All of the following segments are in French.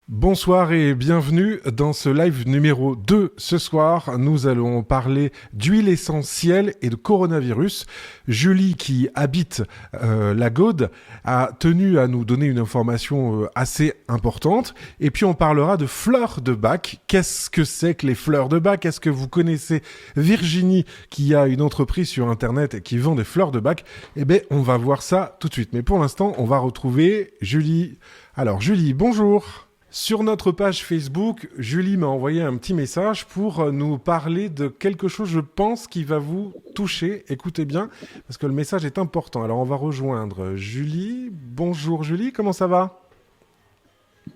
Bonsoir et bienvenue dans ce live numéro 2. Ce soir, nous allons parler d'huile essentielle et de coronavirus. Julie, qui habite la Gaude, a tenu à nous donner une information assez importante. Et puis on parlera de fleurs de bac. Qu'est-ce que c'est que les fleurs de bac? Est-ce que vous connaissez Virginie, qui a une entreprise sur Internet et qui vend des fleurs de bac? Eh bien, on va voir ça tout de suite. Mais pour l'instant, on va retrouver Julie. Alors Julie, bonjour. Sur notre page Facebook, Julie m'a envoyé un petit message pour nous parler de quelque chose, je pense, qui va vous toucher. Écoutez bien, parce que le message est important. Alors, on va rejoindre Julie. Bonjour Julie, comment ça va?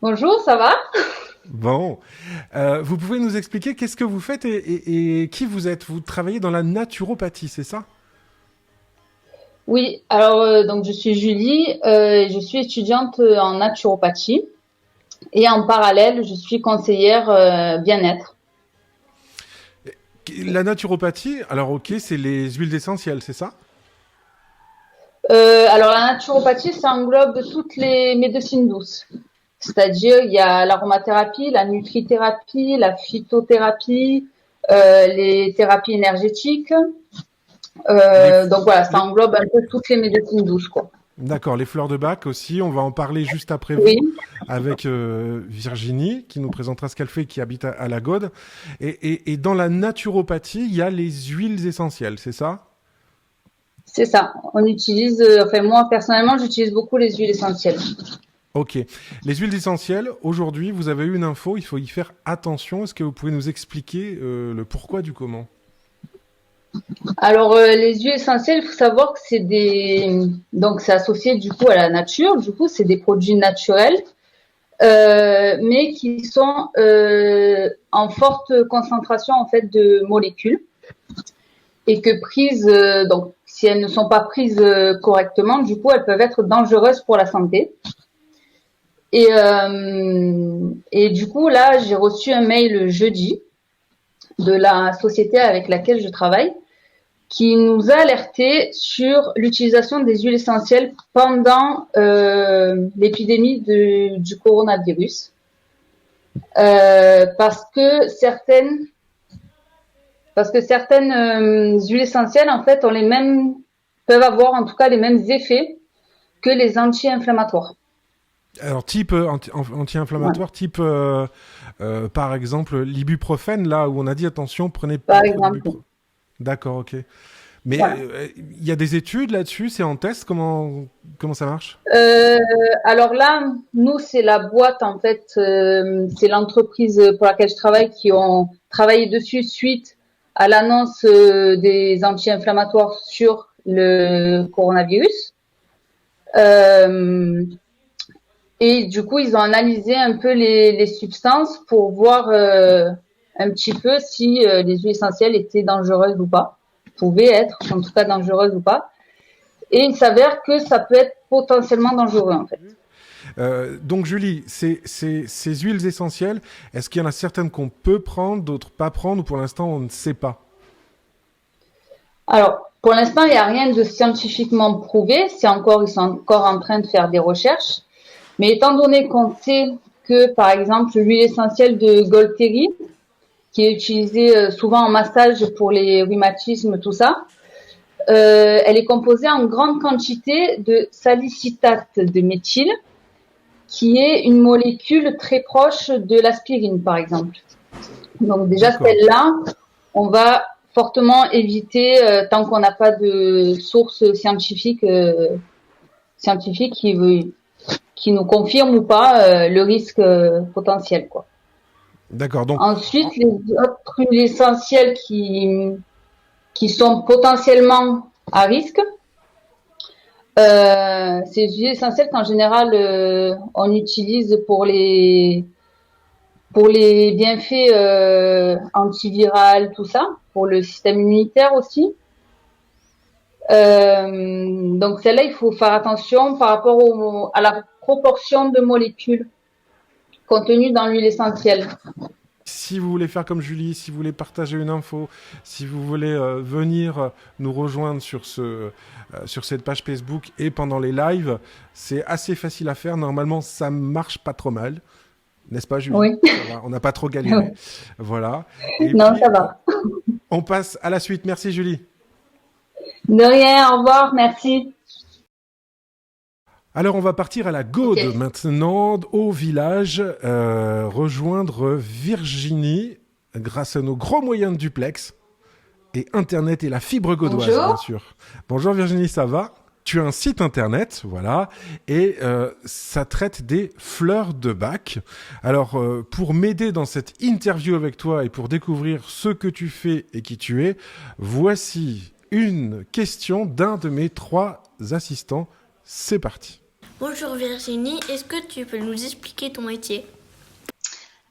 Bonjour, ça va? Bon. Vous pouvez nous expliquer qu'est-ce que vous faites et qui vous êtes? Vous travaillez dans la naturopathie, c'est ça? Oui, donc je suis Julie, je suis étudiante en naturopathie et en parallèle, je suis conseillère bien-être. La naturopathie, alors ok, c'est les huiles essentielles, c'est ça? Alors la naturopathie, ça englobe toutes les médecines douces. C'est-à-dire, il y a l'aromathérapie, la nutrithérapie, la phytothérapie, les thérapies énergétiques. Les, Donc voilà, ça les, englobe un peu toutes les médecines douces, quoi. D'accord, les fleurs de bac aussi, on va en parler juste après Oui, vous avec Virginie qui nous présentera ce qu'elle fait, qui habite à la Gaude. Et dans la naturopathie, il y a les huiles essentielles, c'est ça? c'est ça. On utilise, enfin moi personnellement, j'utilise beaucoup les huiles essentielles. Ok. Les huiles essentielles, aujourd'hui, vous avez eu une info, il faut y faire attention. Est-ce que vous pouvez nous expliquer le pourquoi du comment? Alors, les huiles essentielles, il faut savoir que donc c'est associé du coup à la nature. Du coup, c'est des produits naturels, mais qui sont en forte concentration en fait de molécules et que prises, donc si elles ne sont pas prises correctement, du coup, elles peuvent être dangereuses pour la santé. Et du coup, là, j'ai reçu un mail jeudi de la société avec laquelle je travaille qui nous a alerté sur l'utilisation des huiles essentielles pendant l'épidémie du coronavirus. Parce que certaines huiles essentielles, en fait, peuvent avoir en tout cas les mêmes effets que les anti-inflammatoires. Alors, type Voilà. anti-inflammatoire, type, par exemple, l'ibuprofène, là où on a dit attention, prenez pas Par trop exemple. d'ibuprofène. D'accord, ok. Mais Voilà. il y a des études là-dessus, c'est en test, comment ça marche? Euh, alors là, nous, c'est la boîte, en fait, c'est l'entreprise pour laquelle je travaille qui ont travaillé dessus suite à l'annonce des anti-inflammatoires sur le coronavirus. Euh, et du coup, ils ont analysé un peu les substances pour voir un petit peu si les huiles essentielles étaient dangereuses ou pas, pouvaient être en tout cas dangereuses ou pas. Et il s'avère que ça peut être potentiellement dangereux, en fait. Donc Julie, ces huiles essentielles, est-ce qu'il y en a certaines qu'on peut prendre, d'autres pas prendre, ou pour l'instant on ne sait pas? Alors, pour l'instant, il n'y a rien de scientifiquement prouvé. Ils sont encore en train de faire des recherches. Mais étant donné qu'on sait que, par exemple, l'huile essentielle de Golteri, qui est utilisée souvent en massage pour les rhumatismes, tout ça, elle est composée en grande quantité de salicitate de méthyle, qui est une molécule très proche de l'aspirine, par exemple. Donc déjà, D'accord. celle-là, on va fortement éviter tant qu'on n'a pas de source scientifique qui nous confirme ou pas le risque potentiel, quoi. D'accord. Donc, Ensuite, les autres huiles essentielles qui sont potentiellement à risque, ces huiles essentielles qu'en général on utilise pour les bienfaits antivirales, tout ça, pour le système immunitaire aussi. Donc celle-là, il faut faire attention par rapport à la proportion de molécules contenues dans l'huile essentielle. si vous voulez faire comme Julie, si vous voulez partager une info, si vous voulez venir nous rejoindre sur cette page Facebook et pendant les lives, c'est assez facile à faire. Normalement, ça marche pas trop mal. N'est-ce pas, Julie? Oui. Ça va, on n'a pas trop galéré. Ouais. Voilà. Et Non, puis, ça va. on passe à la suite. Merci, Julie. De rien, au revoir, merci. Alors, on va partir à la Ok. Gaude maintenant, au village, rejoindre Virginie grâce à nos gros moyens de duplex et Internet et la fibre gaudoise, bien Bonjour. sûr. Bonjour Virginie, ça va? Tu as un site internet, voilà, et ça traite des fleurs de bac. Alors, pour m'aider dans cette interview avec toi et pour découvrir ce que tu fais et qui tu es, voici une question d'un de mes 3 assistants. C'est parti. Bonjour Virginie, est-ce que tu peux nous expliquer ton métier?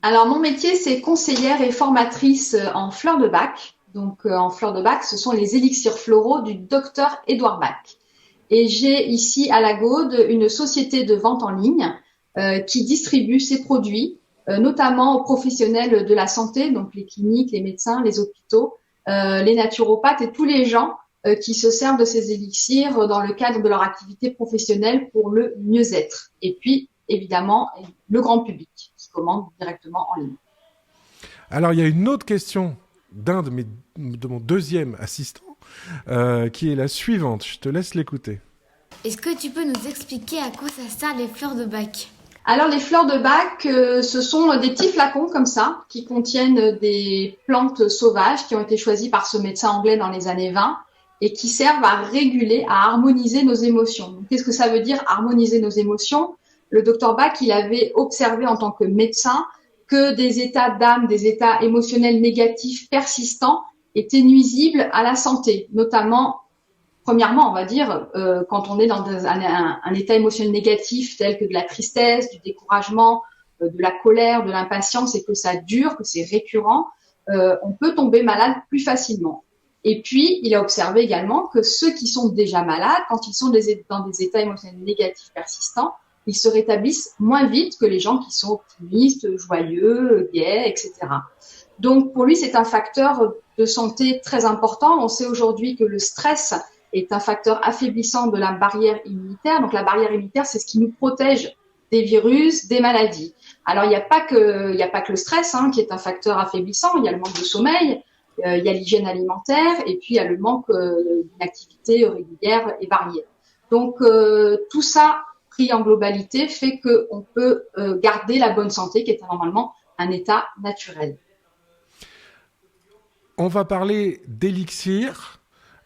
Alors, mon métier, c'est conseillère et formatrice en fleurs de bac. Donc, en fleurs de bac, ce sont les élixirs floraux du docteur Édouard Bach. Et j'ai ici à la Gaude une société de vente en ligne qui distribue ces produits, notamment aux professionnels de la santé, donc les cliniques, les médecins, les hôpitaux, les naturopathes et tous les gens qui se servent de ces élixirs dans le cadre de leur activité professionnelle pour le mieux-être. Et puis, évidemment, le grand public qui commande directement en ligne. Alors, il y a une autre question de mon deuxième assistant, qui est la suivante. Je te laisse l'écouter. Est-ce que tu peux nous expliquer à quoi ça sert les fleurs de bac? Alors, les fleurs de bac, ce sont des petits flacons comme ça, qui contiennent des plantes sauvages qui ont été choisies par ce médecin anglais dans les années 20 et qui servent à réguler, à harmoniser nos émotions. Donc, qu'est-ce que ça veut dire, harmoniser nos émotions? Le docteur Bach, il avait observé en tant que médecin que des états d'âme, des états émotionnels négatifs persistants étaient nuisibles à la santé, notamment, premièrement, on va dire, quand on est dans un état émotionnel négatif tel que de la tristesse, du découragement, de la colère, de l'impatience et que ça dure, que c'est récurrent, on peut tomber malade plus facilement. Et puis, il a observé également que ceux qui sont déjà malades, quand ils sont dans des états émotionnels négatifs persistants, ils se rétablissent moins vite que les gens qui sont optimistes, joyeux, gais, etc. Donc, pour lui, c'est un facteur de santé très important. On sait aujourd'hui que le stress est un facteur affaiblissant de la barrière immunitaire. Donc, la barrière immunitaire, c'est ce qui nous protège des virus, des maladies. Alors, il n'y a pas que le stress qui est un facteur affaiblissant. Il y a le manque de sommeil, il y a l'hygiène alimentaire et puis il y a le manque d'une activité régulière et variée. Donc, tout ça pris en globalité fait qu'on peut garder la bonne santé qui est normalement un état naturel. On va parler d'élixir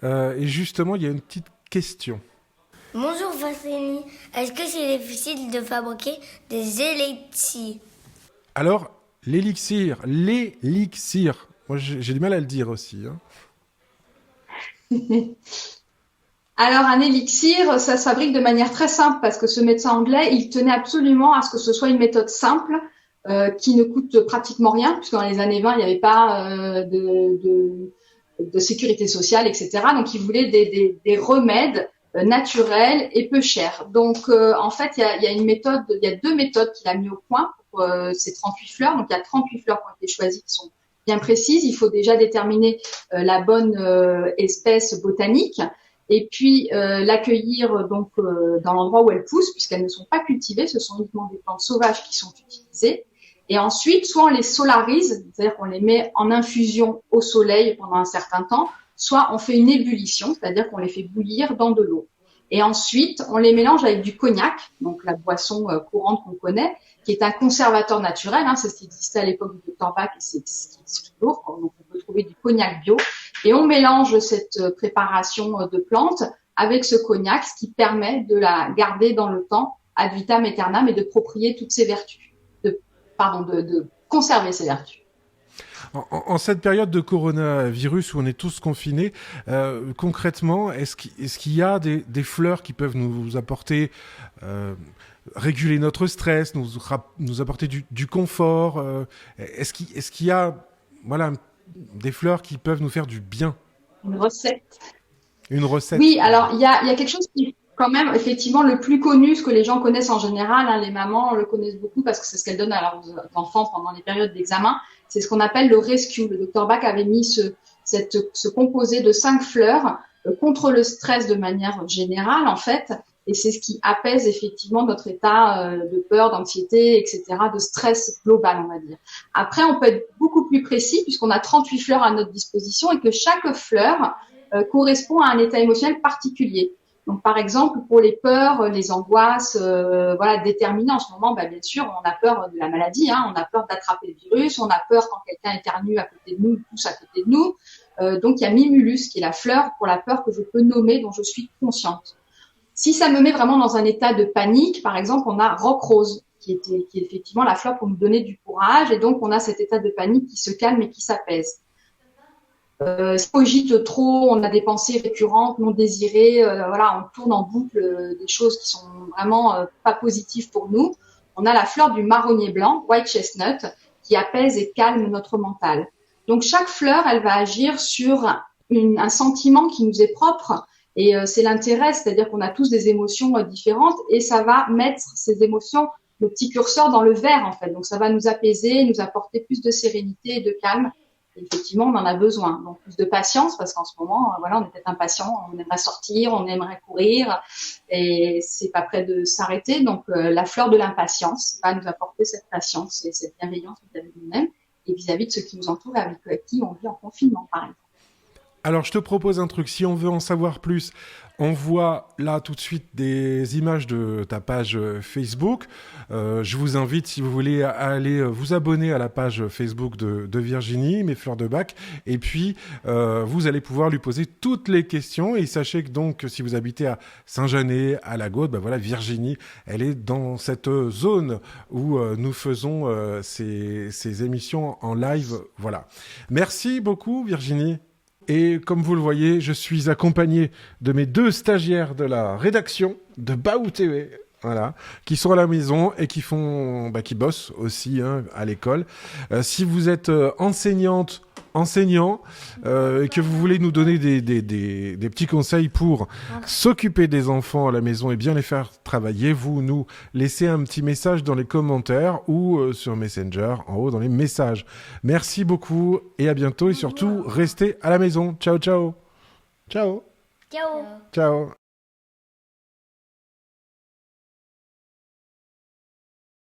et justement, il y a une petite question. Bonjour Virginie, est-ce que c'est difficile de fabriquer des élixirs? Alors, l'élixir, moi j'ai du mal à le dire aussi. Alors, un élixir, ça se fabrique de manière très simple parce que ce médecin anglais, il tenait absolument à ce que ce soit une méthode simple qui ne coûte pratiquement rien, puisque dans les années 20, il n'y avait pas de sécurité sociale, etc. Donc, il voulait des remèdes naturels et peu chers. Donc, en fait, il y a 2 méthodes qu'il a mis au point pour ces 38 fleurs. Donc, il y a 38 fleurs qui ont été choisies qui sont bien précises. Il faut déjà déterminer la bonne espèce botanique. Et puis l'accueillir donc dans l'endroit où elles poussent, puisqu'elles ne sont pas cultivées, ce sont uniquement des plantes sauvages qui sont utilisées. Et ensuite, soit on les solarise, c'est-à-dire qu'on les met en infusion au soleil pendant un certain temps, soit on fait une ébullition, c'est-à-dire qu'on les fait bouillir dans de l'eau. Et ensuite, on les mélange avec du cognac, donc la boisson courante qu'on connaît, qui est un conservateur naturel, c'est ce qui existait à l'époque du docteur Bach et c'est ce qui existe toujours. Donc on peut trouver du cognac bio. Et on mélange cette préparation de plantes avec ce cognac, ce qui permet de la garder dans le temps ad vitam aeternam et de proprier toutes ses vertus, de conserver ses vertus. En cette période de coronavirus où on est tous confinés, concrètement, est-ce qu'il y a des fleurs qui peuvent nous apporter, réguler notre stress, nous apporter du confort est-ce qu'il y a des fleurs qui peuvent nous faire du bien? Une recette. Une recette. Oui, alors il y a quelque chose qui quand même effectivement le plus connu, ce que les gens connaissent en général, les mamans le connaissent beaucoup parce que c'est ce qu'elles donnent à leurs enfants pendant les périodes d'examen, c'est ce qu'on appelle le rescue. Le docteur Bach avait mis ce composé de 5 fleurs contre le stress de manière générale en fait, Et c'est ce qui apaise effectivement notre état de peur, d'anxiété, etc., de stress global, on va dire. Après, on peut être beaucoup plus précis puisqu'on a 38 fleurs à notre disposition et que chaque fleur correspond à un état émotionnel particulier. Donc, par exemple, pour les peurs, les angoisses, déterminées en ce moment, bien sûr, on a peur de la maladie, on a peur d'attraper le virus, on a peur quand quelqu'un éternue à côté de nous, tousse à côté de nous. Donc, il y a Mimulus, qui est la fleur pour la peur que je peux nommer, dont je suis consciente. Si ça me met vraiment dans un état de panique, par exemple, on a Roc Rose, qui est effectivement la fleur pour nous donner du courage, et donc on a cet état de panique qui se calme et qui s'apaise. Si on cogite trop, on a des pensées récurrentes, non désirées, on tourne en boucle des choses qui sont vraiment pas positives pour nous. On a la fleur du marronnier blanc, White Chestnut, qui apaise et calme notre mental. Donc chaque fleur, elle va agir sur un sentiment qui nous est propre, et c'est l'intérêt, c'est-à-dire qu'on a tous des émotions différentes, et ça va mettre ces émotions, nos petits curseurs dans le vert en fait. Donc ça va nous apaiser, nous apporter plus de sérénité et de calme. Et effectivement, on en a besoin. Donc plus de patience, parce qu'en ce moment, on est peut-être impatient, on aimerait sortir, on aimerait courir, et c'est pas près de s'arrêter. Donc la fleur de l'impatience va nous apporter cette patience et cette bienveillance vis-à-vis de nous-mêmes et vis-à-vis de ceux qui nous entourent, avec qui on vit en confinement, par exemple. Alors, je te propose un truc. Si on veut en savoir plus, on voit là tout de suite des images de ta page Facebook. Je vous invite, si vous voulez, à aller vous abonner à la page Facebook de Virginie, Mes Fleurs de Bac. Et puis, vous allez pouvoir lui poser toutes les questions. Et sachez que donc, si vous habitez à Saint-Janet, à la Gaude, Virginie, elle est dans cette zone où nous faisons ces émissions en live. Voilà. Merci beaucoup, Virginie. Et comme vous le voyez, je suis accompagné de mes 2 stagiaires de la rédaction de Baou TV, qui sont à la maison et qui bossent aussi à l'école. Si vous êtes enseignant, et que vous voulez nous donner des petits conseils pour s'occuper des enfants à la maison et bien les faire travailler, vous nous laissez un petit message dans les commentaires ou sur Messenger en haut dans les messages. Merci beaucoup et à bientôt, et surtout restez à la maison. Ciao, ciao. Ciao. Ciao. Ciao.